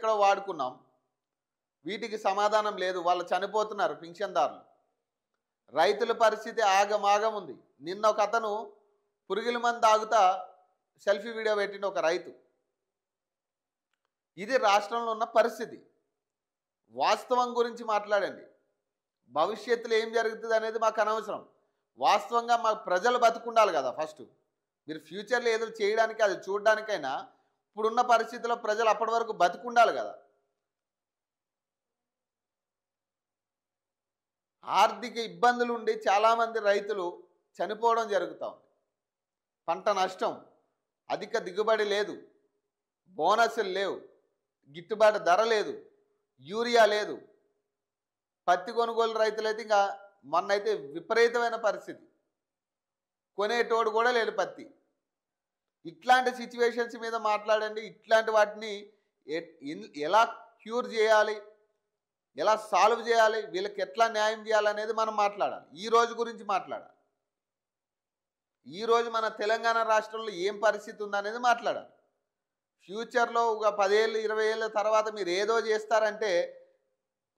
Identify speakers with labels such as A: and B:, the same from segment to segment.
A: ఎక్కడెక్కడో వాడుకున్నాం. వీటికి సమాధానం లేదు. వాళ్ళు చనిపోతున్నారు పింఛన్దారులు. రైతుల పరిస్థితి ఆగమాగం ఉంది. నిన్న ఒక అతను పురుగుల మందు తాగుతా సెల్ఫీ వీడియో పెట్టిన ఒక రైతు. ఇది రాష్ట్రంలో ఉన్న పరిస్థితి. వాస్తవం గురించి మాట్లాడండి. భవిష్యత్తులో ఏం జరుగుతుంది అనేది మాకు అనవసరం. వాస్తవంగా మా ప్రజలు బతుకుండాలి కదా ఫస్ట్. మీరు ఫ్యూచర్లో ఏదో చేయడానికి అది చూడడానికైనా ఇప్పుడున్న పరిస్థితుల్లో ప్రజలు అప్పటి వరకు బతుకుండాలి కదా. ఆర్థిక ఇబ్బందులు ఉండి చాలామంది రైతులు చనిపోవడం జరుగుతూ ఉంది. పంట నష్టం, అధిక దిగుబడి లేదు, బోనస్లు లేవు, గిట్టుబాటు ధర లేదు, యూరియా లేదు. పత్తి కొనుగోలు రైతులైతే ఇంకా మొన్నైతే విపరీతమైన పరిస్థితి. కొనేటోడు కూడా లేడు పత్తి. ఇట్లాంటి సిచ్యువేషన్స్ మీద మాట్లాడండి. ఇట్లాంటి వాటిని ఎలా క్యూర్ చేయాలి, ఎలా సాల్వ్ చేయాలి, వీళ్ళకి ఎట్లా న్యాయం చేయాలనేది మనం మాట్లాడాలి. ఈ రోజు గురించి మాట్లాడాలి. ఈరోజు మన తెలంగాణ రాష్ట్రంలో ఏం పరిస్థితి ఉందనేది మాట్లాడాలి. ఫ్యూచర్లో ఒక 10 ఏళ్ళు 20 ఏళ్ళ తర్వాత మీరు ఏదో చేస్తారంటే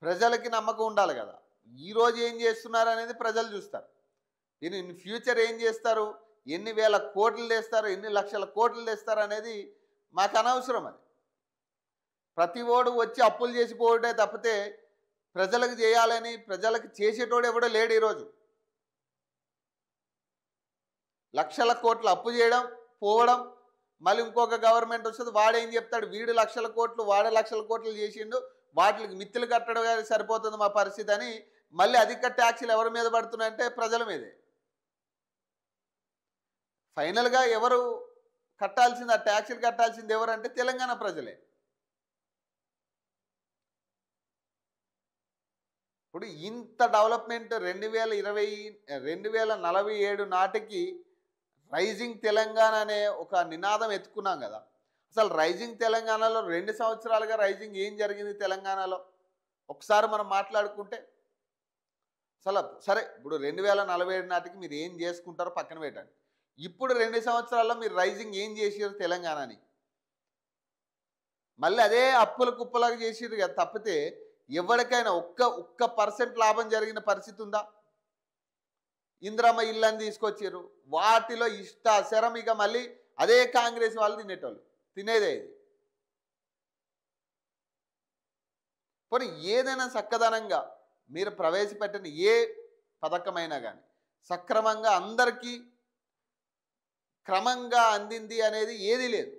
A: ప్రజలకి నమ్మకం ఉండాలి కదా. ఈరోజు ఏం చేస్తున్నారు అనేది ప్రజలు చూస్తారు. దీని ఫ్యూచర్ ఏం చేస్తారు, ఎన్ని వేల కోట్లు తెస్తారు, ఎన్ని లక్షల కోట్లు తెస్తారు అనేది మాకు అనవసరం. అది ప్రతి ఓడు వచ్చి అప్పులు చేసి పోవడే తప్పితే ప్రజలకు చేయాలని ప్రజలకు చేసేటోడు ఎవడో లేడు. ఈరోజు లక్షల కోట్లు అప్పు చేయడం పోవడం, మళ్ళీ ఇంకొక గవర్నమెంట్ వస్తుంది, వాడేం చెప్తాడు, వీడు లక్షల కోట్లు వాడే లక్షల కోట్లు చేసిండు, వాటికి మిత్తులు కట్టడం సరిపోతుంది మా పరిస్థితి అని మళ్ళీ అధిక ట్యాక్సీలు ఎవరి మీద పడుతున్నాయంటే ప్రజల మీదే. ఫైనల్గా ఎవరు కట్టాల్సింది, ఆ ట్యాక్సీలు కట్టాల్సింది ఎవరంటే తెలంగాణ ప్రజలే. ఇప్పుడు ఇంత డెవలప్మెంట్ 2047 నాటికి రైజింగ్ తెలంగాణ అనే ఒక నినాదం ఎత్తుకున్నాం కదా. అసలు రైజింగ్ తెలంగాణలో 2 సంవత్సరాలుగా రైజింగ్ ఏం జరిగింది తెలంగాణలో ఒకసారి మనం మాట్లాడుకుంటే అసలు సరే. ఇప్పుడు 2047 నాటికి మీరు ఏం చేసుకుంటారో పక్కన పెట్టండి. ఇప్పుడు 2 సంవత్సరాల్లో మీరు రైజింగ్ ఏం చేసారు తెలంగాణని? మళ్ళీ అదే అప్పుల కుప్పలాగా చేసిరు కదా తప్పితే ఎవరికైనా ఒక్క % లాభం జరిగిన పరిస్థితి ఉందా? ఇందిరమ్మ ఇళ్ళని తీసుకొచ్చారు, వాటిలో ఇష్టాశరం ఇక మళ్ళీ అదే కాంగ్రెస్ వాళ్ళు తినేటోళ్ళు, తినేదే ఇది. పోనీ ఏదైనా చక్కదనంగా మీరు ప్రవేశపెట్టిన ఏ పథకమైనా కానీ సక్రమంగా అందరికీ క్రమంగా అందింది అనేది ఏదీ లేదు.